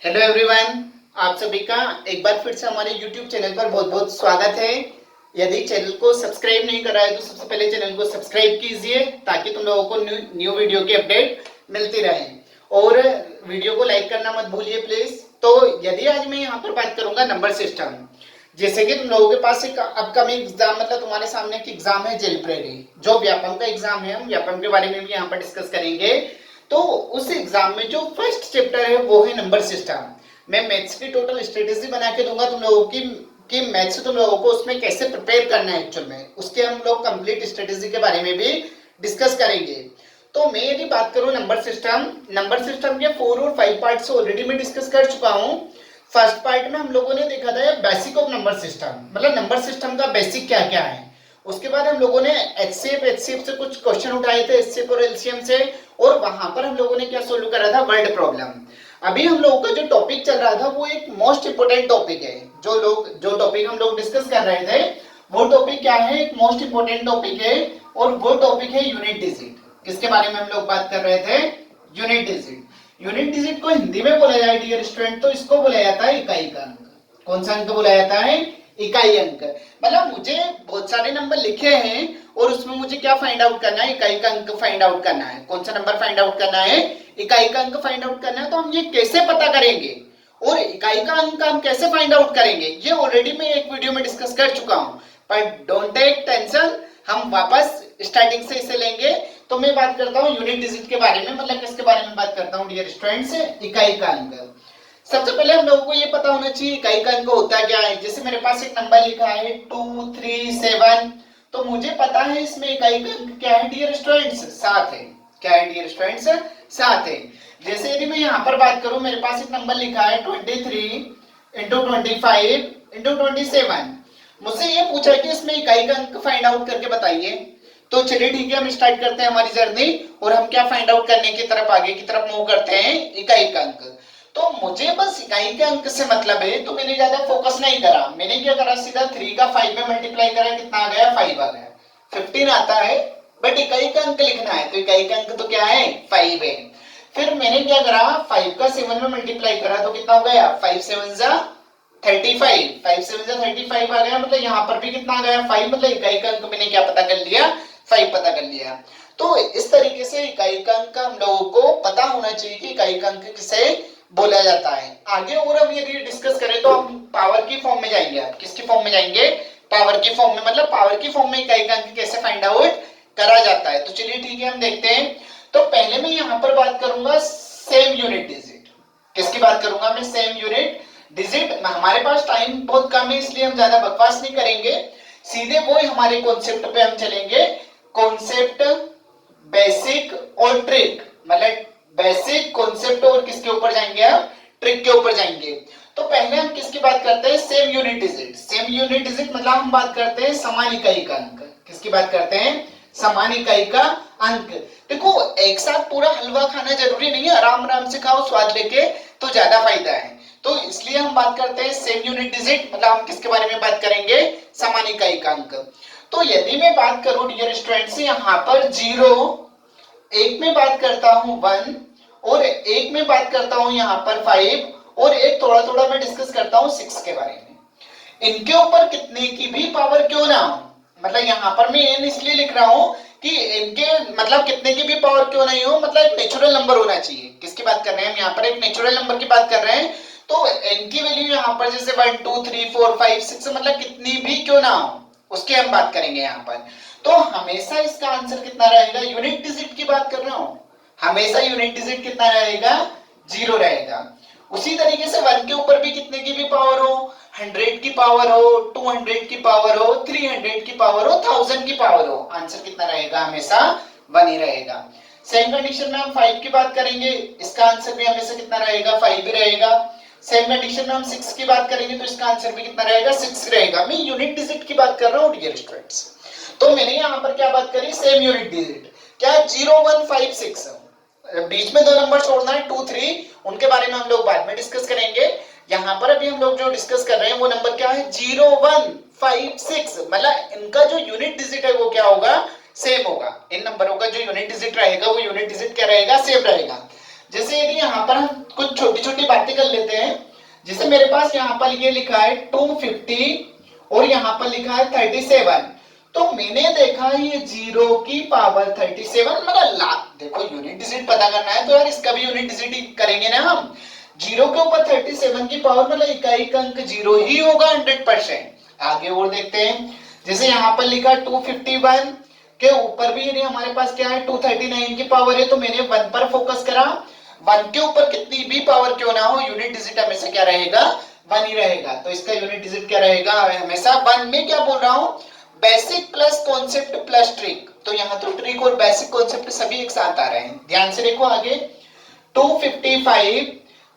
Hello everyone, आप सभी का एक बार फिर से हमारे यूट्यूब चैनल पर बहुत बहुत स्वागत है। यदि चैनल को सब्सक्राइब नहीं करा है तो सबसे पहले चैनल को सब्सक्राइब कीजिए ताकि तुम लोगों को न्यू वीडियो की अपडेट मिलती रहे। और वीडियो को लाइक करना मत भूलिए प्लीज। तो यदि आज मैं यहाँ पर बात करूंगा नंबर सिस्टम, जैसे कि तुम लोगों के पास एक अपकमिंग एग्जाम, मतलब तुम्हारे सामने एक एग्जाम है जेल प्रेरी, जो व्यापम का एग्जाम है। हम व्यापम के बारे में भी यहाँ पर डिस्कस करेंगे। तो उस एग्जाम में जो फर्स्ट चैप्टर है वो है नंबर सिस्टम। मैं मैथ्स की टोटल स्ट्रेटेजी बना के दूंगा तुम लोगों की कि मैथ्स तुम लोगों को उसमें कैसे प्रिपेयर करना है एक्चुअल में, उसके हम लोग कंप्लीट स्ट्रेटेजी के बारे में भी डिस्कस करेंगे। तो मैं यदि बात करूं नंबर सिस्टम के 4 और 5 पार्ट्स ऑलरेडी मैं डिस्कस कर चुका हूं। फर्स्ट पार्ट में हम लोगों ने देखा था बेसिक ऑफ नंबर सिस्टम, मतलब नंबर सिस्टम का बेसिक क्या क्या है। उसके बाद हम लोगों ने एचसीएफ से कुछ क्वेश्चन उठाए थे, एचसीएफ और एलसीएम से, और वहां पर हम लोगों ने क्या सोल्व करा था, वर्ड प्रॉब्लम। अभी हम लोगों का जो टॉपिक चल रहा था वो एक मोस्ट इंपोर्टेंट टॉपिक है। जो टॉपिक हम लोग डिस्कस कर रहे थे वो टॉपिक क्या है, एक मोस्ट इंपोर्टेंट टॉपिक है, और वो टॉपिक है यूनिट डिजिट। किसके बारे में हम लोग बात कर रहे थे, यूनिट डिजिट। यूनिट डिजिट को हिंदी में बोला जाए डियर स्टूडेंट तो इसको बोला जाता है इकाई का अंक। कौन सा अंक बोला जाता है, इकाई अंक। मतलब मुझे बहुत सारे नंबर लिखे हैं और उसमें मुझे क्या फाइंड आउट करना है, इकाई का अंक फाइंड आउट करना है। कौन सा नंबर फाइंड आउट करना है, इकाई का अंक फाइंड आउट करना है। तो हम ये कैसे पता करेंगे और इकाई का अंक हम कैसे फाइंड आउट करेंगे, ये ऑलरेडी मैं एक वीडियो में डिस्कस कर चुका हूं। पर डोंट टेक टेंशन, हम वापस स्टार्टिंग से इसे लेंगे। तो मैं बात करता हूँ यूनिट डिजिट के बारे में, मतलब किसके बारे में बात करता हूँ डियर स्टूडेंट्स, इकाई का अंक। सबसे पहले हम लोगों को ये पता होना चाहिए इकाई का अंक होता क्या है। जैसे मेरे पास एक नंबर लिखा है 237, तो मुझे पता है इसमें इकाई का अंक क्या है डियर स्टूडेंट्स, 7 है। क्या है डियर स्टूडेंट्स, 7 है। जैसे यदि मैं यहाँ पर बात करूं, मेरे पास एक नंबर लिखा है 23 इंटू 25 इंटू 27। मुझसे ये पूछा कि इसमें इकाई का अंक फाइंड आउट करके बताइए। तो चलिए ठीक है, हम स्टार्ट करते हैं हमारी जर्नी और हम क्या फाइंड आउट करने की तरफ, आगे की तरफ मूव करते हैं, इकाई का अंक। तो मुझे बस इकाई के अंक से मतलब है, तो मैंने ज्यादा फोकस नहीं करा। मैंने क्या करा, सीधा 3 का 5 में मल्टीप्लाई करा, कितना आ गया, 5 आ गया। 15 आता है, बट इकाई का अंक लिखना है, तो इकाई का अंक तो क्या है, 5 है। फिर मैंने क्या करा, 5 का 7 में मल्टीप्लाई करा, तो कितना हो गया, 5 7 जा 35, 5 7 जा 35 आ गया। मतलब यहाँ पर भी कितना आ गया, 5। मतलब इकाई का अंक मैंने क्या पता कर लिया, 5 पता कर लिया। तो इस तरीके से इकाई का अंक हम लोगों को पता होना चाहिए कि इकाई का अंक किसे बोला जाता है। आगे और हम यदि डिस्कस करें तो हम पावर की फॉर्म में जाएंगे। आप किसकी फॉर्म में जाएंगे, पावर की फॉर्म में। मतलब पावर की फॉर्म में इकाई का अंक कैसे फाइंड आउट करा जाता है। तो चलिए ठीक है, हम देखते हैं। तो पहले मैं यहाँ पर बात करूंगा सेम यूनिट डिजिट। किसकी बात करूंगा मैं, सेम यूनिट डिजिट। हमारे पास टाइम बहुत कम है इसलिए हम ज्यादा बकवास नहीं करेंगे, सीधे वो हमारे कॉन्सेप्ट पे हम चलेंगे। कॉन्सेप्ट, बेसिक और ट्रिक। मतलब बेसिक, कॉन्सेप्ट और किसके ऊपर जाएंगे, हम ट्रिक के ऊपर जाएंगे। तो पहले हम किसकी बात करते हैं, same unit digit. Same unit digit मतलब हम बात करते हैं समान इकाई का अंक। किसकी बात करते हैं, समान इकाई का अंक। देखो एक साथ पूरा हलवा खाना जरूरी नहीं है, आराम आराम से खाओ स्वाद लेके, तो ज्यादा फायदा है। तो इसलिए हम बात करते हैं सेम यूनिट डिजिट, मतलब हम किसके बारे में बात करेंगे, समान इकाई का अंक। तो यदि मैं बात करूं डियर स्टूडेंट्स, यहाँ पर 0, एक में बात करता हूं 1, और एक में बात करता हूं यहाँ पर 5, और एक थोड़ा थोड़ा मैं डिस्कस करता हूं 6 के बारे में। इनके ऊपर कितने की भी पावर क्यों ना हो, मतलब यहाँ पर मैं n इसलिए लिख रहा हूं कि इनके मतलब कितने की भी पावर क्यों नहीं हो, मतलब एक नेचुरल नंबर होना चाहिए। किसकी बात कर रहे हैं हम, यहाँ पर एक नेचुरल नंबर की बात कर रहे हैं। तो n की वैल्यू यहाँ पर जैसे 1 2 3 4 5 6, मतलब कितनी भी क्यों ना हो उसकी हम बात करेंगे यहाँ पर। तो हमेशा इसका आंसर कितना रहेगा, यूनिट डिजिट की बात कर रहा हूं, हमेशा यूनिट डिजिट कितना रहेगा, 0 रहेगा। उसी तरीके से 1 के ऊपर भी कितने की भी पावर हो, 100 की पावर हो, 200 की पावर हो, 300 की पावर हो, 1000 की पावर हो, आंसर कितना रहेगा, हमेशा 1 ही रहेगा। सेम कंडीशन में हम 5 की बात करेंगे, इसका आंसर भी हमेशा कितना रहेगा, 5 ही रहेगा। सेम कंडीशन में हम 6 की बात करेंगे तो इसका आंसर भी कितना रहेगा, 6 रहेगा। मैं यूनिट डिजिट की बात कर रहा हूँ डियर स्टूडेंट्स। तो मैंने यहाँ पर क्या बात करी, सेम यूनिट डिजिट। क्या, 0 1 5 6, बीच में 2 नंबर छोड़ना है 2 3, उनके बारे में हम लोग बाद में डिस्कस करेंगे। यहाँ पर अभी हम लोग जो डिस्कस कर रहे हैं वो नंबर क्या है, 0 1 5 6। मतलब इनका जो यूनिट डिजिट है वो क्या होगा, सेम होगा। इन नंबरों का जो यूनिट डिजिट रहेगा वो यूनिट डिजिट क्या रहेगा, सेम रहेगा। जैसे यदि यहाँ पर हम कुछ छोटी छोटी बातें कर लेते हैं। जैसे मेरे पास यहाँ पर ये लिखा है 250 और यहाँ पर लिखा है 37। तो मैंने देखा ये 0 की पावर 37, मतलब लाख, देखो यूनिट डिजिट पता करना है तो यार इसका भी यूनिट डिजिट ही करेंगे ना हम। 0 के ऊपर 37 की पावर मतलब इकाई का अंक 0 ही होगा 100%। आगे और देखते हैं। जैसे यहाँ पर लिखा 251 के ऊपर भी यदि हमारे पास क्या है 239 की पावर है, तो मैंने 1 पर फोकस करा। 1 के ऊपर कितनी भी पावर क्यों ना हो, यूनिट डिजिट हमेशा क्या रहेगा, 1 ही रहेगा। तो इसका यूनिट डिजिट क्या रहेगा, हमेशा 1 में क्या बोल रहा हूं, basic plus concept plus trick. तो यहाँ तो ट्रिक और बेसिक कॉन्सेप्ट सभी एक साथ आ रहे हैं, ध्यान से देखो आगे। 255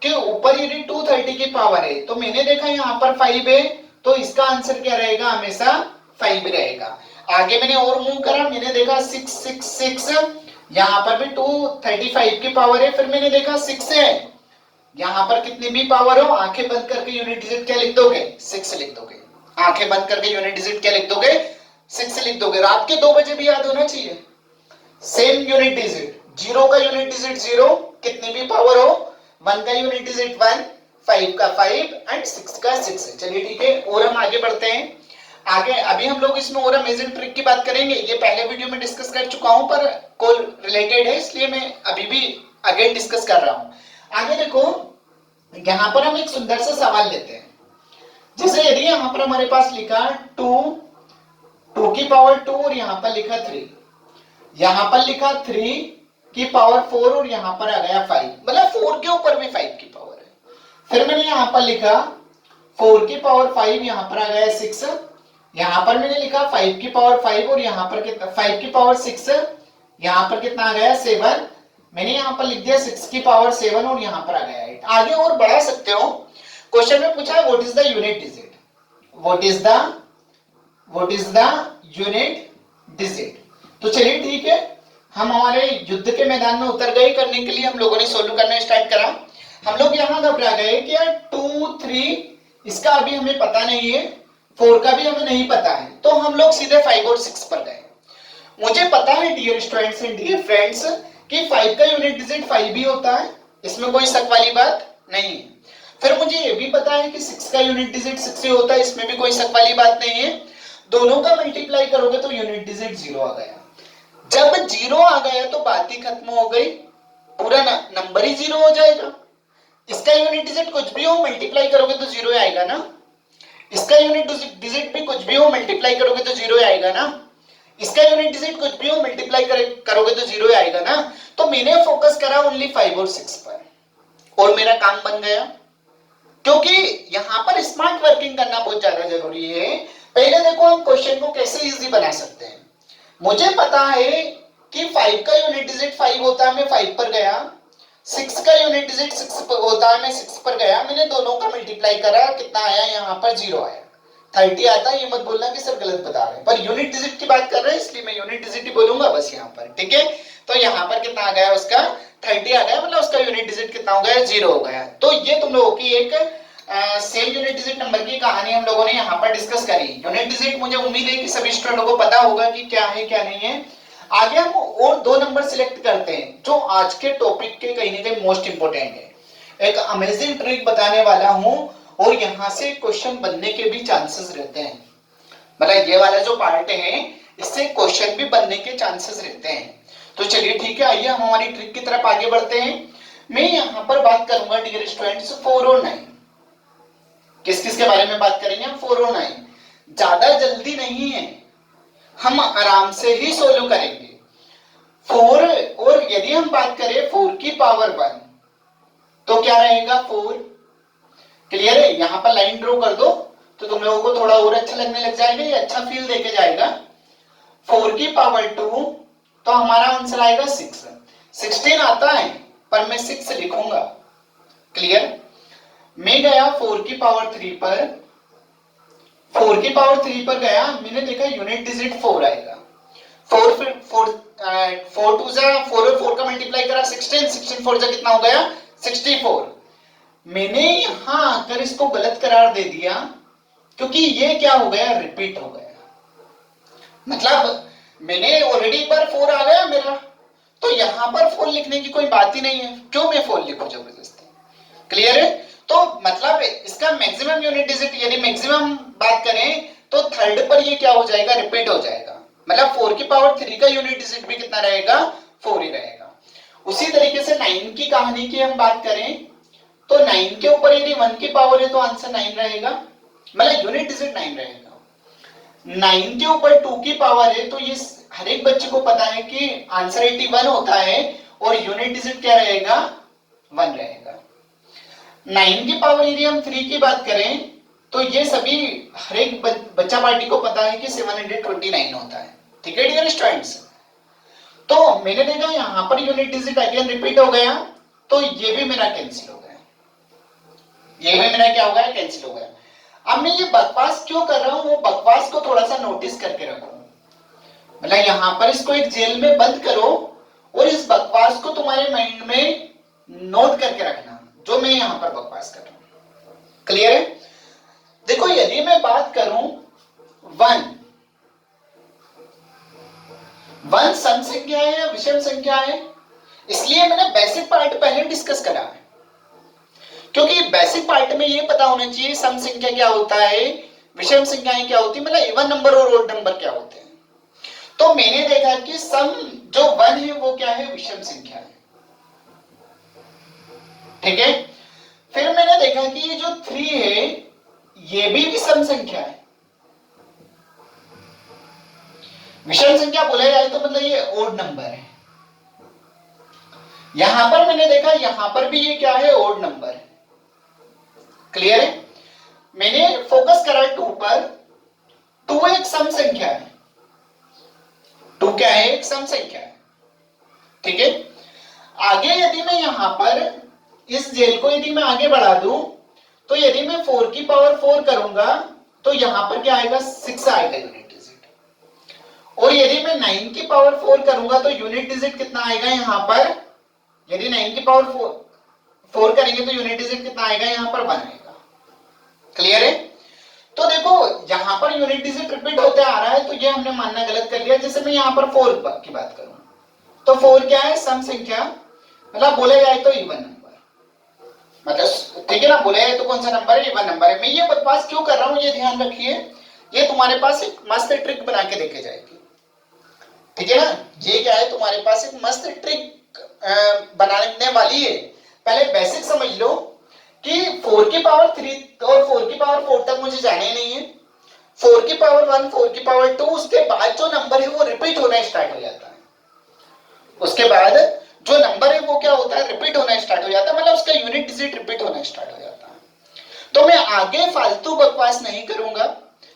के ऊपर यदि 230 की पावर है, तो मैंने देखा यहाँ पर 5 है, तो इसका आंसर क्या रहेगा, हमेशा 5 रहेगा। आगे मैंने और मूव करा, मैंने देखा 666, यहाँ पर भी 235 की पावर है, फिर मैंने देखा 6 है, यहाँ पर कितनी भी पावर हो, आंखें बंद करके यूनिट डिजिट क्या लिख दोगे, 6 लिख दोगे। आंखें बंद करके यूनिट डिजिट क्या लिख दोगे, 6 लिख दोगे। रात के 2 बजे भी याद होना चाहिए। सेम यूनिट डिजिट, 0 का यूनिट डिजिट 0, कितनी भी पावर हो, 1 का यूनिट डिजिट 1, 5 का 5 एंड 6 का 6 है। चलिए ठीक है, और हम आगे बढ़ते हैं। आगे अभी हम लोग इसमें और अमेजिंग ट्रिक की बात करेंगे। ये पहले वीडियो में डिस्कस कर चुका हूं, पर कोई रिलेटेड है इसलिए मैं अभी भी अगेन डिस्कस कर रहा हूं। आगे देखो, यहां पर हम एक सुंदर सा सवाल लेते हैं। जैसे यदि यहां पर हमारे पास लिखा 2 की पावर 2 और यहां पर लिखा 3, यहां पर लिखा 3 की पावर 4 और यहां पर आ गया 5, मतलब 4 के ऊपर भी 5 की पावर है। फिर मैंने यहां पर लिखा 4 की पावर 5, यहां पर आ गया 6, यहां पर मैंने लिखा 5 की पावर 5 और यहां पर कितना, 5 की पावर 6, यहां पर कितना आ गया 7, मैंने यहां पर लिख दिया 6 की पावर 7 और यहां पर आ गया 8। आगे और बढ़ा सकते हो। क्वेश्चन में पूछा है what is the unit digit, what is the unit digit. तो चलिए ठीक है, हम हमारे युद्ध के मैदान में उतर गए। करने के लिए हम लोगों ने सोल्व करना स्टार्ट करा। हम लोग यहां घबरा गए कि यार 2 3 इसका अभी हमें पता नहीं है, 4 का भी हमें नहीं पता है, तो हम लोग सीधे 5 और 6 पर गए। मुझे पता है dear students and dear friends कि 5 का यूनिट डिजिट 5 भी होता है, इसमें कोई शक वाली बात नहीं है। फिर मुझे ये भी पता है कि 6 का यूनिट डिजिट 6 ही होता है, इसमें भी कोई शक वाली बात नहीं है। दोनों का मल्टीप्लाई करोगे तो यूनिट डिजिट 0 आ गया। जब 0 आ गया तो बात ही खत्म हो गई, पूरा नंबर ही 0 हो जाएगा। इसका यूनिट डिजिट कुछ भी हो, मल्टीप्लाई करोगे तो 0 आएगा ना। इसका यूनिट डिजिट भी कुछ भी हो, मल्टीप्लाई करोगे तो 0 आएगा ना। इसका यूनिट डिजिट कुछ भी हो, मल्टीप्लाई करोगे तो 0 आएगा ना। तो मैंने फोकस करा ओनली 5 और 6 पर और मेरा काम बन गया, क्योंकि यहां पर स्मार्ट वर्किंग करना बहुत ज्यादा जरूरी है। पहले देखो हम क्वेश्चन को कैसे इजी बना सकते हैं। मुझे पता है कि 5 का यूनिट डिजिट 5 होता है, मैं 5 पर गया। 6 का यूनिट डिजिट 6 होता है, मैं 6 पर गया। मैंने दोनों का मल्टीप्लाई करा, कितना आया, यहाँ पर 0 आया। 30 आता है, ये मत बोलना कि सर गलत बता रहे हैं, पर यूनिट डिजिट की बात कर रहे हैं इसलिए मैं यूनिट डिजिट ही बोलूंगा बस यहाँ पर, ठीक है। तो यहाँ पर कितना आ गया, उसका 30 आ गया, मतलब उसका यूनिट डिजिट कितना हो गया, 0 हो गया। तो ये तुम लोगों की एक सेम यूनिट डिजिट नंबर की कहानी हम लोगों ने यहाँ पर डिस्कस करी। यूनिट डिजिट मुझे उम्मीद है कि सभी स्टूडेंटों को पता होगा कि क्या है क्या नहीं है। आगे हम और 2 नंबर सिलेक्ट करते हैं जो आज के टॉपिक के कहीं ना कहीं मोस्ट इंपोर्टेंट है। एक अमेजिंग ट्रिक बताने वाला हूं और यहाँ से क्वेश्चन बनने के भी चांसेस रहते हैं, मतलब ये वाला जो पार्ट है इससे क्वेश्चन भी बनने के चांसेस रहते हैं। तो चलिए ठीक है, आइए हम हमारी ट्रिक की तरफ आगे बढ़ते हैं। मैं यहाँ पर बात करूंगा डियर स्टूडेंट्स 4 और 9, किस किस के बारे में बात करेंगे हम, 4 और 9। ज्यादा जल्दी नहीं है, हम आराम से ही सोल्व करेंगे। 4 और यदि हम बात करें 4 की पावर 1 तो क्या रहेगा, 4। क्लियर है, यहां पर लाइन ड्रॉ कर दो तो तुम लोगों को थोड़ा और अच्छा लगने लग जाएगा, ये अच्छा फील देके जाएगा। 4 की पावर 2 तो हमारा आंसर आएगा 6। 16 आता है पर मैं 6 लिखूंगा। क्लियर, मैं गया 4 की पावर 3 पर, 4 की पावर 3 पर गया, मैंने देखा यूनिट डिजिट 4 आएगा। 4 फिर 4 2 जा 4 और 4 का मल्टीप्लाई करा 16, 16 4 जा कितना हो गया 64। मैंने यहां आकर इसको गलत करार दे दिया क्योंकि ये क्या हो गया, रिपीट हो गया। मतलब मैंने ऑलरेडी एक बार 4 आ गया मेरा, तो यहां पर 4 लिखने की कोई बात ही नहीं है। क्यों मैं 4 लिखूं जबरदस्ती, क्लियर है? तो मतलब इसका मैक्सिमम यूनिट डिजिट, यदि मैक्सिमम बात करें तो थर्ड पर ये क्या हो जाएगा, रिपीट हो जाएगा। मतलब 4 की पावर 3 का यूनिट डिजिट भी कितना रहेगा, 4 ही रहेगा। उसी तरीके से 9 की कहानी की हम बात करें तो 9 के ऊपर यदि 1 की पावर है तो आंसर 9 रहेगा, मतलब यूनिट डिजिट 9 रहेगा। 9 के ऊपर 2 की पावर है तो ये हर एक बच्चे को पता है कि आंसर 81 होता है और यूनिट डिजिट क्या रहेगा, 1 रहेगा। 9 की पावर यदि हम 3 की बात करें तो ये सभी हर एक बच्चा पार्टी को पता है कि 729 होता है। ठीक है डियर स्टूडेंट्स? तो मैंने देखा यहां per unit digit again repeat हो गया, तो ये भी मेरा कैंसिल हो गया, ये भी मेरा क्या हो गया, कैंसिल हो गया। अब मैं ये बकवास क्यों कर रहा हूं, वो बकवास को थोड़ा सा नोटिस करके रखो। मतलब यहां पर इसको एक जेल में बंद करो और इस बकवास को तुम्हारे माइंड में नोट करके रखना, जो मैं यहां पर बकवास कर रहा हूं। क्लियर है? देखो यदि मैं बात करूं 1 सम संख्या है या विषम संख्या है, इसलिए मैंने बेसिक पार्ट पहले डिस्कस करा है, क्योंकि बेसिक पार्ट में ये पता होना चाहिए सम संख्या क्या होता है, विषम संख्याएं क्या होती है, मतलब इवन नंबर और ओड नंबर क्या होते हैं। तो मैंने देखा कि सम जो 1 है वो क्या है, विषम संख्या है। ठीक है? फिर मैंने देखा कि ये जो 3 है ये भी विषम संख्या है। विषम संख्या बोला जाए तो मतलब ये ओड नंबर है। यहां पर मैंने देखा यहां पर भी ये क्या है, ओड नंबर है। क्लियर है? मैंने फोकस करा 2 पर। 2 एक सम संख्या है। 2 क्या है, एक सम संख्या है। ठीक है? आगे यदि मैं यहां पर इस जेल को यदि मैं आगे बढ़ा दूं तो यदि मैं 4 की पावर 4 करूंगा तो यहां पर क्या आएगा, 6 आएगा यूनिट डिजिट। और यदि मैं 9 की पावर 4 करूंगा तो यूनिट डिजिट कितना आएगा यहां पर, यदि 9 की पावर 4 करेंगे तो यूनिट डिजिट कितना आएगा, यहां पर 1 आएगा। क्लियर है? तो देखो यहां पर यूनिट डिजिट रिपीट होते आ रहा है तो ये हमने मानना गलत कर लिया। जैसे मैं यहां पर 4 की बात करूं तो 4 क्या है, सम संख्या, मतलब बोले जाए तो इवन नंबर, मतलब ठीक है ना, बोले जाए तो कौन सा नंबर है, इवन नंबर है। मैं ये बकवास क्यों कर रहा हूं ये ध्यान रखिए, ये तुम्हारे पास एक मस्त ट्रिक बना के देके जाएगी। ठीक है ना? ये क्या है, तुम्हारे पास एक मस्त ट्रिक बनाने वाली है। पहले बेसिक समझ लो कि 4 की पावर 3 और 4 की पावर 4 तक मुझे जाना ही नहीं है। 4 की पावर 1, 4 की पावर 2, उसके बाद जो नंबर है वो रिपीट होना स्टार्ट हो जाता है। उसके बाद जो नंबर है वो क्या होता है, रिपीट होना स्टार्ट हो जाता है, मतलब उसका यूनिट डिजिट रिपीट होना स्टार्ट हो जाता है। तो मैं आगे फालतू बकवास नहीं करूंगा,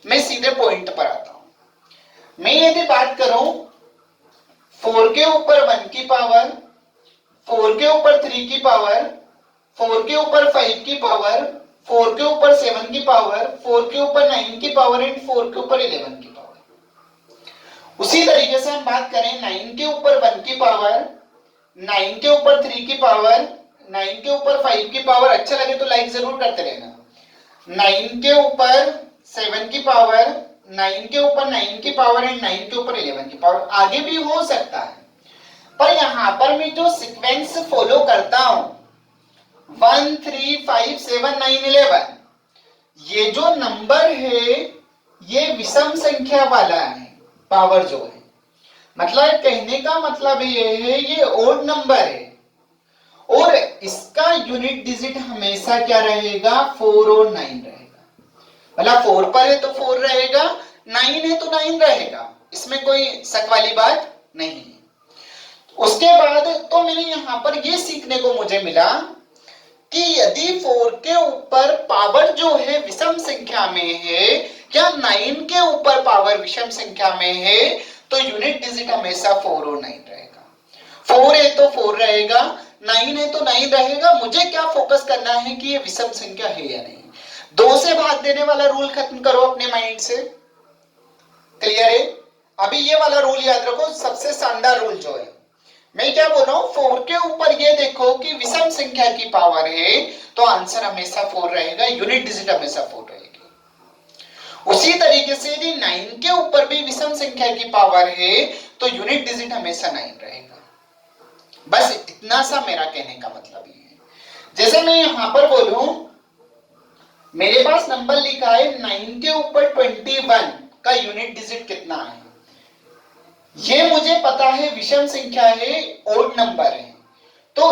मैं सीधे पॉइंट पर आता हूं। मैं यदि बात करूं 4 के ऊपर 1 की पावर, 4 के ऊपर 3 की पावर, 4 के ऊपर 5 की पावर, 4 के ऊपर 7 की पावर, 4 के ऊपर 9 की पावर एंड 4 के ऊपर 11 की पावर। उसी तरीके से हम बात करें 9 के ऊपर 1 की पावर, 9 के ऊपर 3 की पावर, 9 के ऊपर 5 की पावर, अच्छा लगे तो लाइक जरूर करते रहना। 9 के ऊपर 7 की पावर, 9 के ऊपर 9 की पावर एंड 9 के ऊपर 11 की पावर, आगे भी हो सकता है। पर यहां पर मैं जो सीक्वेंस फॉलो करता हूं 1 3 5 7 9 11, ये जो नंबर है ये विषम संख्या वाला है, पावर जो है, मतलब कहने का मतलब ये है ये ओड नंबर है और इसका यूनिट डिजिट हमेशा क्या रहेगा, 4 और 9 रहेगा। मतलब 4 पर है तो 4 रहेगा, 9 है तो 9 रहेगा, इसमें कोई शक वाली बात नहीं है। उसके बाद तो मैंने यहां पर ये सीखने को मुझे मिला कि यदि 4 के ऊपर पावर जो है विषम संख्या में है या 9 के ऊपर पावर विषम संख्या में है तो यूनिट डिजिट हमेशा 4 और 9 रहेगा। 4 है तो 4 रहेगा, 9 है तो 9 रहेगा। मुझे क्या फोकस करना है कि ये विषम संख्या है या नहीं। 2 से भाग देने वाला रूल खत्म करो अपने माइंड से। क्लियर है? अभी ये वाला रूल याद रखो, सबसे शानदार रूल जो है। मैं क्या बोल रहा हूं, 4 के ऊपर ये देखो कि विषम संख्या की पावर है तो आंसर हमेशा 4 रहेगा, यूनिट डिजिट हमेशा 4 रहेगी। उसी तरीके से यदि 9 के ऊपर भी विषम संख्या की पावर है तो यूनिट डिजिट हमेशा 9 रहेगा। बस इतना सा मेरा कहने का मतलब ये है। जैसे मैं यहां पर बोलूं, मेरे पास नंबर लिखा है 9 के ऊपर 21 का यूनिट डिजिट कितना है, ये मुझे पता है विषम संख्या है, ओड नंबर है, तो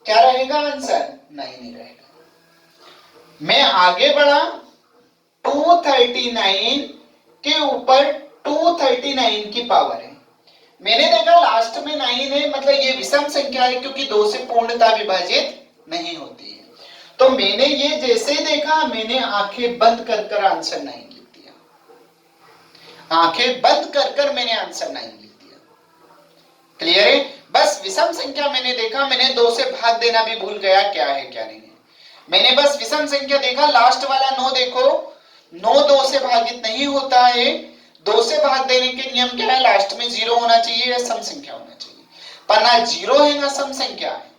क्या रहेगा आंसर? 9 ही रहेगा। मैं आगे बढ़ा, 239 के ऊपर 239 की पावर है। मैंने देखा लास्ट में 9 है, मतलब ये विषम संख्या है क्योंकि 2 से पूर्णता विभाजित नहीं होती है। तो मैंने ये जैसे देखा, मैंने आंखें बंद कर कर आंसर 9 लिख दिया। आंखें बंद कर कर मैंने आंसर 9 लिख दिया। क्लियर है? बस विषम संख्या मैंने देखा, मैंने 2 से भाग देना भी भूल गया क्या है क्या नहीं है। मैंने बस विषम संख्या देखा, लास्ट वाला 9 देखो, 9 2 से भागित नहीं होता है। 2 से भाग देने के नियम क्या है? लास्ट में 0 होना चाहिए या सम संख्या होना चाहिए, पर ना 0 है ना सम संख्या है,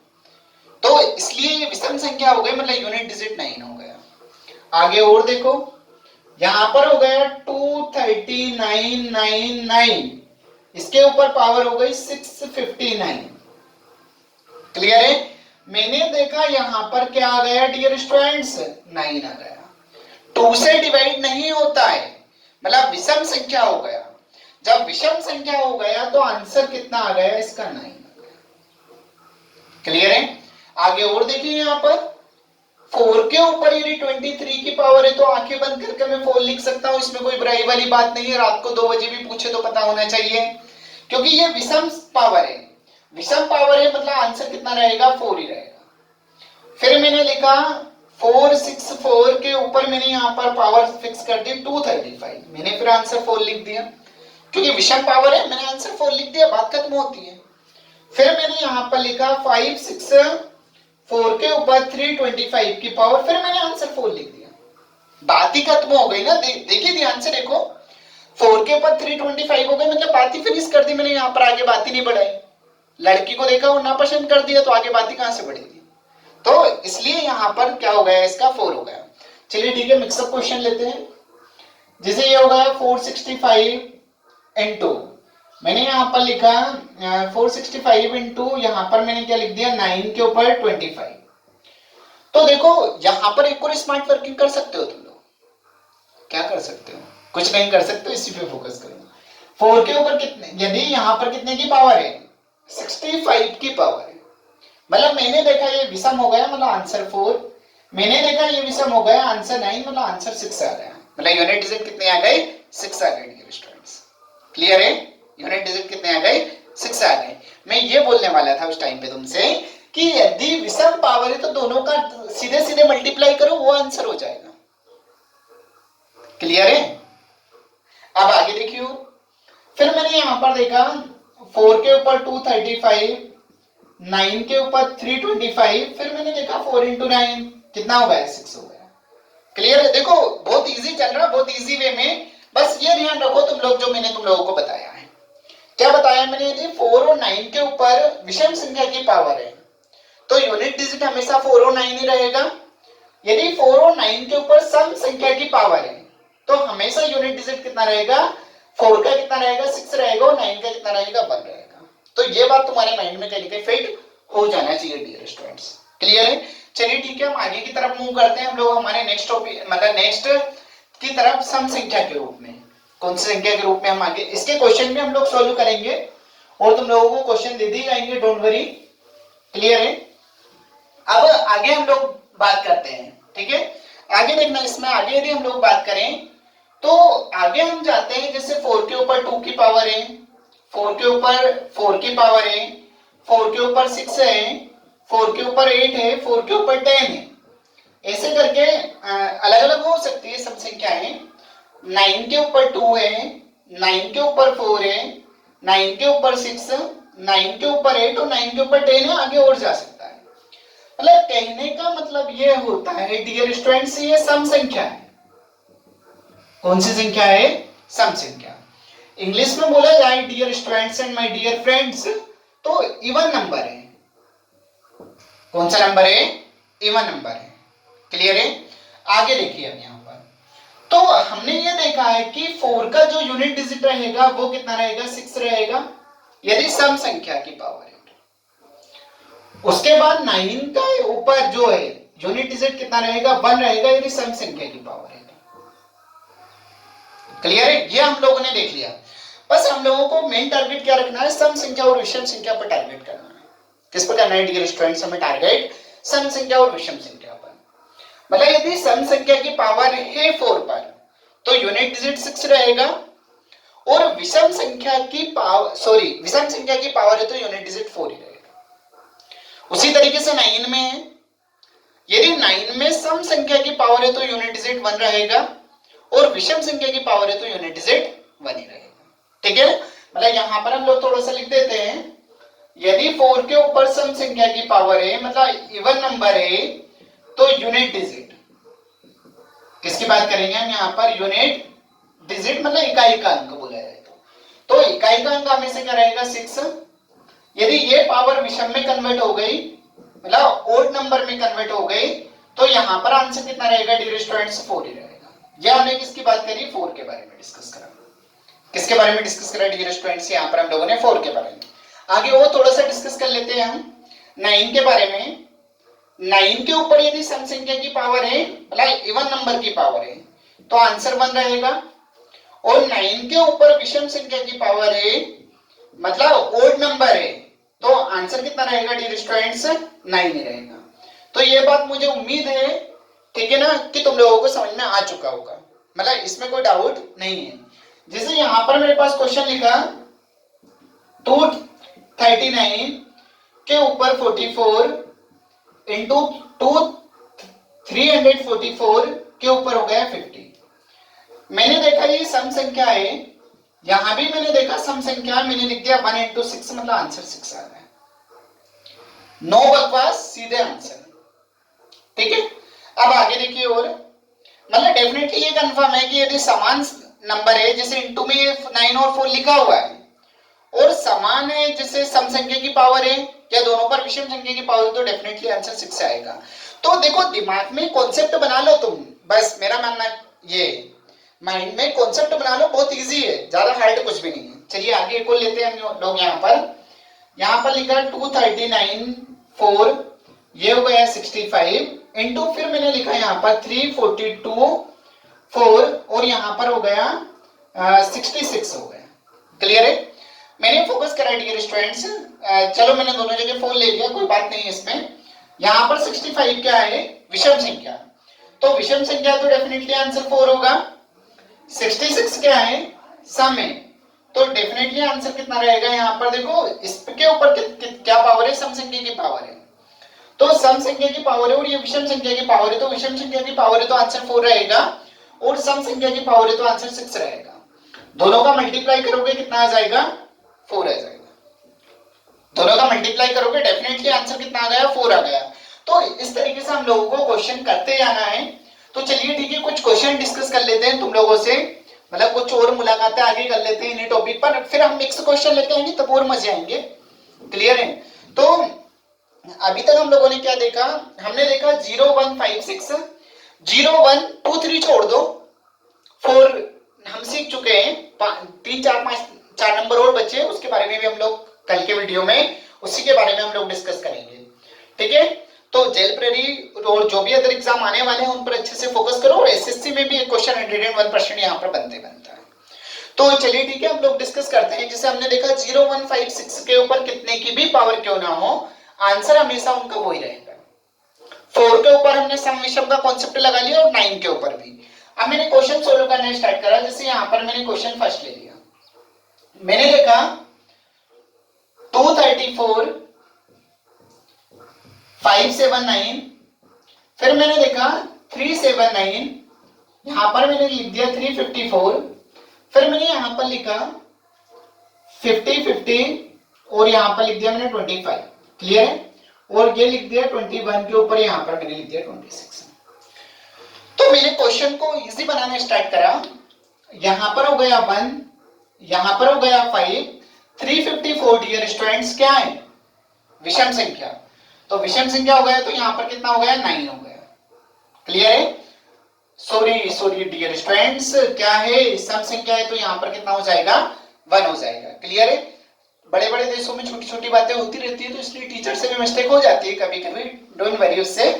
तो इसलिए ये विषम संख्या हो गई, मतलब यूनिट डिजिट 9 हो गया। आगे और देखो, यहां पर हो गया 23999, इसके ऊपर पावर हो गई 659। क्लियर है? मैंने देखा यहां पर क्या आ गया डियर स्टूडेंट्स? 9 आ गया। 2 से डिवाइड नहीं होता है, मतलब विषम संख्या हो गया। जब विषम संख्या हो गया तो आंसर कितना आ गया इसका? 9 आ गया। क्लियर है? आगे और देखिए, यहां पर 4 के ऊपर यदि 23 की पावर है तो आंखें बंद करके मैं 4 लिख सकता हूं, इसमें कोई बुराई वाली बात नहीं है। रात को 2 बजे भी पूछे तो पता होना चाहिए, क्योंकि ये विषम पावर है। विषम पावर है मतलब आंसर कितना रहेगा? 4 ही रहेगा। फिर मैंने लिखा 464 के ऊपर मैंने यहां पर पावर फिक्स कर दी 235, मैंने फिर आंसर 4 लिख दिया, क्योंकि विषम पावर है, मैंने आंसर 4 लिख दिया, बात खत्म होती है। फिर मैंने यहां पर लिखा 564 के ऊपर 325 की पावर, फिर मैंने आंसर 4 लिख दिया, बात ही खत्म हो गई ना। देखिए ध्यान से देखो, 4 के ऊपर 325 हो गए, मतलब बात ही फिनिश कर दी मैंने, यहां पर आगे बात ही नहीं बढ़ाई। लड़की को देखा वो नापसंद कर दिया, तो आगे बात ही कहां से बढ़ेगी? तो इसलिए यहां पर क्या हो गया? इसका 4 हो गया। चलिए ठीक है, मिक्सअप क्वेश्चन लेते हैं। जैसे ये हो गया 465 इंटू, मैंने यहां पर लिखा 465 इंटू, यहां पर मैंने क्या लिख दिया? 9 के ऊपर 25। तो देखो यहां पर एक और स्मार्ट वर्किंग कर सकते हो तुम लोग। क्या कर सकते हो? कुछ नहीं कर सकते, इसी पे फोकस करो। 4 के ऊपर कितने, यदि यहां पर कितने की पावर है? 65 की पावर है, मतलब मैंने देखा ये विषम हो गया, मतलब आंसर 4। मैंने देखा ये विषम हो गया, आंसर 9, मतलब आंसर 6 आ गया। मतलब यूनिट डिजिट कितने आ गए? 6 आ गए डियर स्टूडेंट्स। क्लियर है? यूनिट डिजिट कितने आ गए? 6 आ गए। मैं ये बोलने वाला था उस टाइम पे तुमसे कि यदि विषम पावर है तो दोनों का सीधे सीधे मल्टीप्लाई करो, वो आंसर हो जाएगा। क्लियर है? अब आगे देखियो, फिर मैंने यहां पर देखा 4 के ऊपर 235, 9 के ऊपर 325, फिर मैंने देखा 4 इंटू 9 कितना हो गया? 6 हो गया। क्लियर है? देखो बहुत इजी चल रहा है, बहुत इजी वे में। बस ये ध्यान रखो तुम लोग, जो मैंने तुम लोगों को बताया है। क्या बताया मैंने? यदि 4 और 9 के ऊपर विषम संख्या की पावर है तो यूनिट डिजिट हमेशा 4 और 9 ही रहेगा। यदि 4 और 9 के ऊपर सम संख्या की पावर है तो हमेशा यूनिट डिजिट कितना रहेगा? 4 का कितना रहेगा? 6 रहेगा, और 9 का कितना रहेगा? 1 रहेगा। तो ये बात तुम्हारे माइंड में कहीं कहीं फिट हो जाना चाहिए डियर स्टूडेंट्स। क्लियर है? चलिए ठीक है, हम आगे की तरफ मूव करते हैं। हम लोग हमारे नेक्स्ट टॉपिक, मतलब नेक्स्ट की तरफ सम संख्या के रूप में, कौन सी संख्या के रूप में हम आगे इसके क्वेश्चन भी हम लोग सॉल्व करेंगे, और तुम लोगों को क्वेश्चन दे दिए जाएंगे, डोंट वरी। क्लियर है? अब आगे हम लोग बात करते हैं, ठीक है? आगे देखना, इसमें आगे यदि हम लोग बात करें तो आगे हम जाते हैं, जैसे 4 के ऊपर 2 की पावर है, 4 के ऊपर 4 की पावर है, 4 के ऊपर 6 है, 4 के ऊपर 8 है, 4 के ऊपर 10 है, ऐसे करके अलग अलग हो सकती है सब संख्याएं। 9 के ऊपर 2 है, 9 के ऊपर 4 है, 9 के ऊपर 6, 9 के ऊपर 8 और 9 के ऊपर 10 है, आगे और जा सकता है। मतलब कहने का मतलब ये होता है डियर स्टूडेंट्स, ये सम संख्या है। कौन सी संख्या है? सम संख्या। इंग्लिश में बोला जाए dear students and my dear friends, तो इवन नंबर है। कौन सा नंबर है? इवन नंबर है। क्लियर है? आगे देखिए अब यहां पर, तो हमने ये देखा है कि 4 का जो यूनिट डिजिट रहेगा वो कितना रहेगा? 6 रहेगा, यदि सम संख्या की पावर है। उसके बाद 9 का ऊपर जो है यूनिट डिजिट कितना रहेगा, 1 रहेगा यदि सम संख्या की पावर है। क्लियर है, ये हम लोगों ने देख लिया। बस हम लोगों को मेन टारगेट क्या रखना है, सम संख्या और विषम संख्या पर टारगेट करना है। किस पर करना है डियर स्टूडेंट्स, हमें टारगेट सम संख्या और विषम संख्या पर। मतलब यदि सम संख्या की पावर है 4 पर तो यूनिट डिजिट 6 रहेगा, और विषम संख्या की पावर विषम संख्या की पावर है तो यूनिट डिजिट 4 ही रहेगा। उसी तरीके से 9 में है, यदि 9 में सम संख्या की पावर है तो यूनिट डिजिट 1 रहेगा, और विषम संख्या की पावर है तो यूनिट डिजिट 1 ही रहेगा। ठीक है, मतलब यहां पर हम लोग थोड़ा सा लिख देते हैं, यदि 4 के ऊपर सम संख्या की पावर है मतलब इवन नंबर है तो यूनिट डिजिट, किसकी बात करेंगे हम यहाँ पर, यूनिट डिजिट मतलब इकाई का अंक बोला जाए तो इकाई का अंक हमेशा क्या रहेगा 6। यदि ये पावर विषम में कन्वर्ट हो गई मतलब ओड नंबर में कन्वर्ट हो गई तो यहाँ पर आंसर कितना रहेगा डियर स्टूडेंट्स, 4 ही रहेगा। यह हमने किसकी बात करी, 4 के बारे में डिस्कस करा। किसके बारे में डिस्कस करा डियर स्टूडेंट्स, यहाँ पर हम लोगों ने 4 के बारे में। आगे वो थोड़ा सा डिस्कस कर लेते हैं हम 9 के बारे में। 9 के ऊपर यदि सम संख्या की पावर है मतलब इवन नंबर की पावर है तो आंसर 1 रहेगा, और 9 के ऊपर विषम संख्या की पावर है मतलब ओड नंबर है तो आंसर कितना रहेगा डियर स्टूडेंट्स, 9 ही रहेगा। तो ये बात मुझे उम्मीद है, ठीक है ना, कि तुम लोगों को समझ में आ चुका होगा, मतलब इसमें कोई डाउट नहीं है। जैसे यहां पर मेरे पास क्वेश्चन लिखा 239 के ऊपर 44 इंटू 344 के ऊपर हो गया 50। मैंने देखा ये सम संख्या है, यहां भी मैंने देखा सम संख्या, मैंने लिख दिया 1 इंटू 6 मतलब आंसर 6 आ रहा है। नो बकवास, सीधे आंसर। ठीक है, अब आगे देखिए, और मतलब डेफिनेटली ये कंफर्म है कि यदि समान नंबर है, जैसे इंटू में 9 और 4 लिखा हुआ है, और समान है जैसे सम संख्या की पावर है या दोनों पर विषम संख्या की पावर, तो डेफिनेटली आंसर 6 आएगा। तो देखो दिमाग में कॉन्सेप्ट बना लो तुम, बस मेरा मानना ये माइंड में कॉन्सेप्ट बना लो, बहुत इजी है, ज्यादा हार्ड कुछ भी नहीं है। चलिए आगे एक और लेते हैं हम लोग। यहाँ पर लिखा 239 4 ये हो गया 65 इंटू फिर मैंने लिखा यहाँ पर 342 4 और यहाँ पर हो गया 66 हो गया। क्लियर है, मैंने फोकस करा डियर स्टूडेंट्स। चलो मैंने दोनों जगह 4 ले लिया, कोई बात नहीं है इसमें। यहाँ पर 65 क्या है, विषम संख्या, तो विषम संख्या तो डेफिनेटली आंसर 4 होगा। 66 क्या है, सम है, तो डेफिनेटली आंसर कितना रहेगा। यहाँ पर देखो इसके ऊपर क्या पावर है, सम संख्या की पावर है, तो सम संख्या की पावर है और ये विषम संख्या की पावर है, तो विषम संख्या की पावर है तो आंसर 4 रहेगा, और सम संख्या की पावर है तो आंसर 6 रहेगा। दोनों का मल्टीप्लाई करोगे कितना आ जाएगा, 4 आ जाएगा। दोनों का मल्टीप्लाई करोगे डेफिनेटली आंसर कितना आ गया, 4 आ गया। तो इस तरीके से हम लोगों को क्वेश्चन करते जाना है। तो चलिए ठीक है, कुछ क्वेश्चन डिस्कस कर लेते हैं तुम लोगों से, मतलब कुछ और मुलाकातें आगे कर लेते हैं इन्हीं टॉपिक पर, फिर हम मिक्स क्वेश्चन लेते आएंगे तब और मजे आएंगे। क्लियर है, तो अभी तक हम लोगों ने क्या देखा, हमने देखा 0 1 5 6 0 1 2 3 छोड़ दो, 4 हम सीख चुके हैं, 3 4 5 4 नंबर और बचे, उसके बारे में भी हम लोग कल के वीडियो में उसी के बारे में हम लोग डिस्कस करेंगे। ठीक है, तो जेल प्रेरी और जो भी अदर एग्जाम आने वाले हैं उन पर अच्छे से फोकस करो, और एसएससी में भी एक क्वेश्चन 101% यहाँ पर बनता है। तो चलिए ठीक है, हम लोग डिस्कस करते हैं। जैसे हमने देखा 0 1 5 6 के ऊपर कितने की भी पावर क्यों ना हो, आंसर हमेशा उनका वही रहेगा। 4 के ऊपर हमने सम विषम का कॉन्सेप्ट लगा लिया, और 9 के ऊपर भी। अब मैंने क्वेश्चन सोल्व करना स्टार्ट करा। जैसे यहाँ पर मैंने क्वेश्चन फर्स्ट ले लिया, मैंने देखा 234 579, फिर मैंने देखा 379, यहां पर मैंने लिख दिया 354, फिर मैंने यहां पर लिखा 50 50 और यहां पर लिख दिया मैंने 25। क्लियर है, और ये लिख दिया 21 के ऊपर, यहां पर मैंने लिख दिया 26। तो मैंने क्वेश्चन को इजी बनाना स्टार्ट करा। यहां पर हो गया 1, यहां पर हो गया 5, 354 डियर स्टूडेंट्स क्या है, विषम संख्या, तो विषम संख्या हो गया तो यहां पर कितना हो गया, 9 हो गया। क्लियर है, सॉरी डियर स्टूडेंट्स, क्या है, सम संख्या है तो यहां पर कितना हो जाएगा, 1 हो जाएगा। क्लियर है, बड़े बड़े देशों में छोटी छोटी बातें होती रहती है, तो इसलिए टीचर से भी मिस्टेक हो जाती है कभी कभी, डोंट वरी उससे।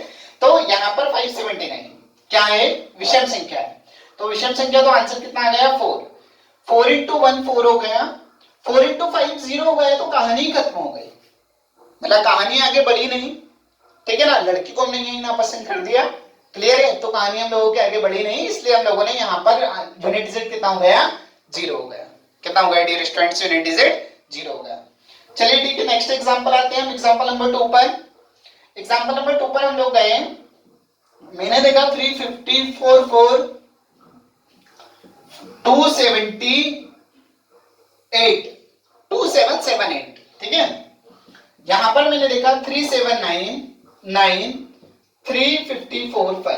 तो यहाँ पर 579 क्या है, विषम संख्या है। तो विषम संख्या, तो आंसर कितना आ गया 4। 4 इंटू 1 4 हो गया, 4 इंटू 5 0 हो गया, तो कहानी खत्म हो गई, मतलब कहानी आगे बढ़ी नहीं, ठीक है ना। लड़की को हमने यही ना पसंद कर दिया, क्लियर है, तो कहानी हम लोगों की आगे बढ़ी नहीं, इसलिए हम लोगों ने यहाँ पर यूनिट डिजिट कितना हो गया, 0 हो गया। कितना हो गया डियर स्टूडेंट्स, यूनिट डिजिट 0 हो गया। चलिए ठीक है, नेक्स्ट एग्जांपल आते हैं हम एग्जांपल नंबर 2 पर। एग्जांपल नंबर 2 पर हम लोग गए, मैंने देखा 354 2778, ठीक है। यहां पर मैंने देखा 379 354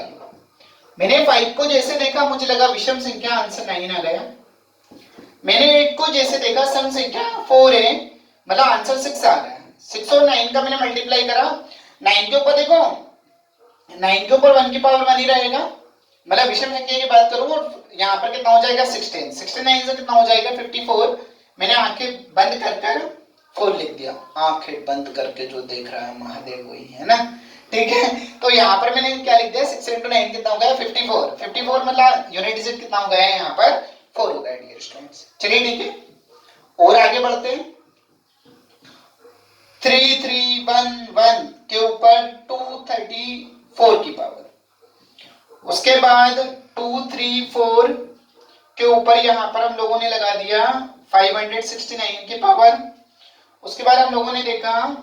मैंने 5 को जैसे देखा मुझे लगा विषम संख्या, आंसर 9 आ गया। मैंने 8 को जैसे देखा सम संख्या 4 है, मतलब आंसर 6 आ गया। 6 और 9 का मैंने मल्टीप्लाई करा, 9 के ऊपर देखो, 9 के ऊपर 1 की पावर 1 ही रहेगा, मतलब विषम संख्या की बात करूं, यहाँ पर कितना हो जाएगा 16, 69 से कितना हो जाएगा 54। मैंने आंखें बंद कर कर 4 लिख दिया, आंखें बंद करके जो देख रहा है महादेव वही है ना, ठीक है। तो यहाँ पर मैंने क्या लिख दिया, 6 into 9 कितना हो गया 54, 54 मतलब यूनिट डिजिट कितना हो गया है यहाँ पर 4 हो गया डियर स्टूडेंट्स। चलिए ठीक है, और आगे बढ़ते हैं। 3311 के ऊपर 234 की पावर, उसके बाद 234 के ऊपर यहां पर हम लोगों ने लगा दिया 569 की पावर, उसके बाद हम लोगों ने देखा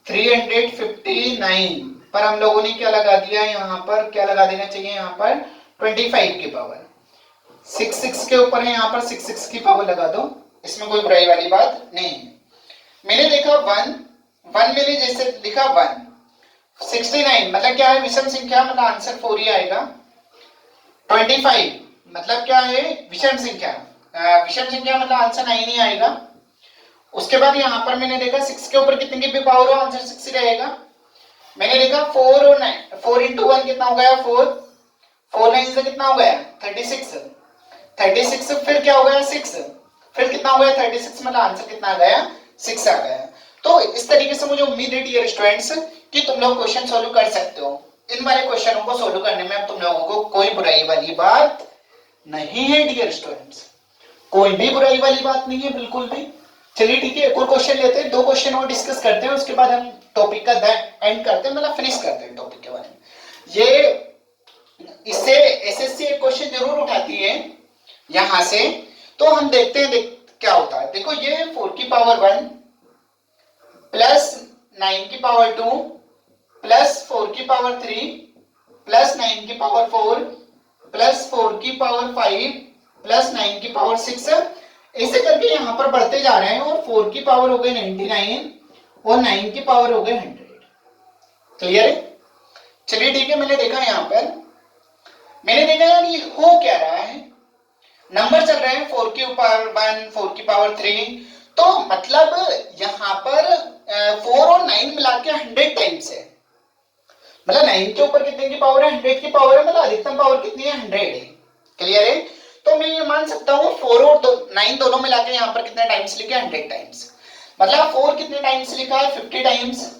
359 पर हम लोगों ने क्या लगा दिया, यहां पर क्या लगा देना चाहिए, यहां पर 25 की पावर। 66 के ऊपर है, यहां पर 66 की पावर लगा दो, इसमें कोई बुराई वाली बात नहीं है। मैंने देखा 1 मैंने जैसे लिखा 1, 69 मतलब क्या है विषम संख्या, मतलब आंसर 4 ही आएगा। 25 मतलब क्या है विषम संख्या, विषम संख्या मतलब आंसर 9 ही आएगा। उसके बाद यहाँ पर मैंने देखा 6 के ऊपर कितने की भी पावर हो, आंसर 6 ही रहेगा। मैंने देखा 4 और 9, 4 into 1 कितना हो गया 4, 4 9 से कितना हो गया 36, 36 फिर क्या हो गया 6, फिर कितना हो गया 36, मतलब आंसर कितना आ गया 6 आ गया। तो इस तरीके से मुझे उम्मीद है डियर स्टूडेंट्स कि तुम लोग क्वेश्चन सॉल्व कर सकते हो। इन वाले क्वेश्चनों को सॉल्व करने में अब तुम लोगों को कोई बुराई वाली बात नहीं है डियर स्टूडेंट्स, कोई भी बुराई वाली बात नहीं है बिल्कुल भी। चलिए ठीक है, एक और क्वेश्चन लेते हैं, 2 क्वेश्चन और डिस्कस करते हैं, उसके बाद हम टॉपिक का एंड करते हैं, मतलब फिनिश करते हैं टॉपिक के बारे में। ये इससे एसएससी एक क्वेश्चन जरूर उठाती है यहां से, तो हम देखते हैं क्या होता है। देखो ये 4 की पावर 1 प्लस 9 की पावर 2 प्लस 4 की पावर 3 प्लस 9 की पावर 4 प्लस 4 की पावर 5 प्लस 9 की पावर 6, ऐसे करके यहां पर बढ़ते जा रहे हैं, और 4 की पावर हो गई 99 और 9 की पावर हो गई 100। क्लियर है? चलिए ठीक है, मैंने देखा यहां पर, मैंने देखा यार ये हो क्या रहा है, नंबर चल रहे हैं 4 के ऊपर 1 4 की पावर 3, तो मतलब यहां पर 4 और 9 मिला के 100 टाइम्स है, मतलब 9 के ऊपर कितने की पावर है 100 की पावर है, मतलब अधिकतम पावर कितनी है 100 है। क्लियर है? तो मैं ये मान सकता हूं 4 और 9 दोनों मिला के यहां पर कितने टाइम्स लिखे 100 टाइम्स, मतलब 4 कितने टाइम्स लिखा है 50 टाइम्स,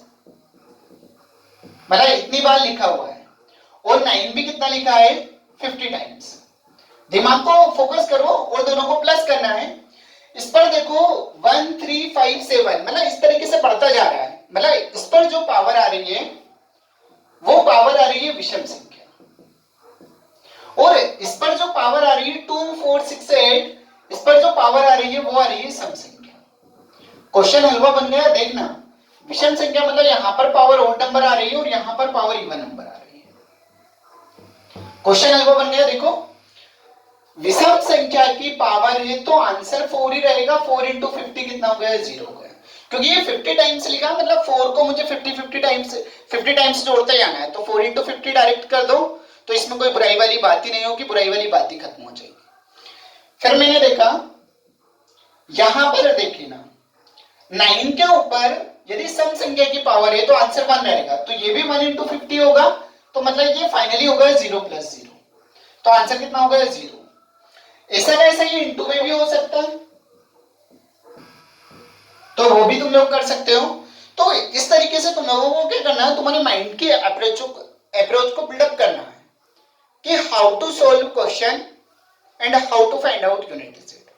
मतलब इतनी बार लिखा हुआ है, और 9 भी कितना लिखा है 50 टाइम्स। दिमाग को फोकस करो और दोनों को प्लस करना है। इस पर देखो 1357, मतलब इस तरीके से बढ़ता जा रहा है, मतलब इस पर जो पावर आ रही है वो पावर आ रही है विषम संख्या, और इस पर जो पावर आ रही है 2468, इस पर जो पावर आ रही है वो आ रही है सम संख्या। क्वेश्चन हलवा बन गया, देखना विषम संख्या मतलब यहां पर पावर ओड नंबर आ रही है और यहां पर पावर इवन नंबर आ रही है। क्वेश्चन हलवा बन गया। देखो विषम संख्या की पावर है तो आंसर 4 ही रहेगा, 4 into 50 कितना हो गया 0 हो गया, क्योंकि ये 50 टाइम्स लिखा, मतलब 4 को मुझे 50 टाइम्स जोड़ते जाना है, तो 4 into 50 डायरेक्ट कर दो, तो इसमें कोई बुराई वाली बात ही नहीं होगी, बुराई वाली बात ही खत्म हो जाएगी। फिर मैंने देखा यहां पर देखिए ना 9 के ऊपर यदि सम संख्या की पावर है तो आंसर 1 रहेगा, तो ये भी 1 into 50 होगा, तो मतलब ये फाइनली होगा 0 plus 0, तो आंसर कितना होगा 0। ऐसा कैसा ये इंटू में भी हो सकता है, तो वो भी तुम लोग कर सकते हो। तो इस तरीके से तुम लोगों को क्या करना है, तुम्हारे माइंड की अप्रोच को बिल्डअप करना है कि how to solve question and how to find out unit digit.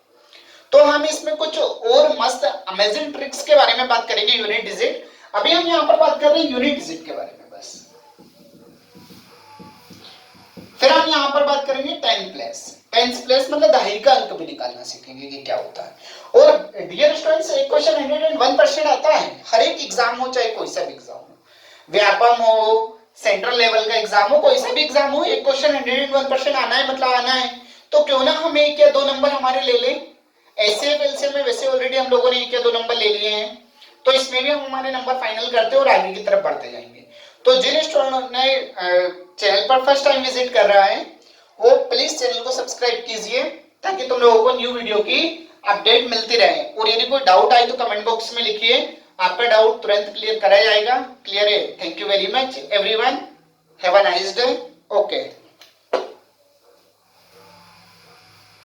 तो हम इसमें कुछ और मस्त अमेजिंग ट्रिक्स के बारे में बात करेंगे यूनिट डिजिट। अभी हम यहाँ पर बात कर रहे हैं यूनिट डिजिट के बारे में बस। फिर हम यहाँ पर बात करेंगे टेंस प्लेस मतलब दहाई का अंक भी निकालना सीखेंगे कि क्या होता है। और डियर स्टूडेंट्स, एक क्वेश्चन 101% आता है हर एक एग्जाम हो, चाहे कोई सा भी एग्जाम हो, व्यापम हो, सेंट्रल लेवल का एग्जाम हो, कोई सा भी एग्जाम हो, एक क्वेश्चन 101% आना है मतलब आना है। तो क्यों ना हम 1 या 2 नंबर हमारे ले लें। एसएफ एलसीएम में वैसे ऑलरेडी हम लोगों ने 1 या 2 नंबर ले लिए हैं, तो इसमें भी हम हमारे नंबर फाइनल करते हैं और आगे की तरफ बढ़ते जाएंगे। तो जिन स्टूडेंट ने चैनल पर फर्स्ट टाइम विजिट कर रहा है वो प्लीज चैनल को सब्सक्राइब कीजिए ताकि तुम लोगों को न्यू वीडियो की अपडेट मिलती रहे। और यदि कोई डाउट आए तो कमेंट बॉक्स में लिखिए, आपका डाउट तुरंत क्लियर करा जाएगा। क्लियर है? Thank you very much everyone, have a nice day.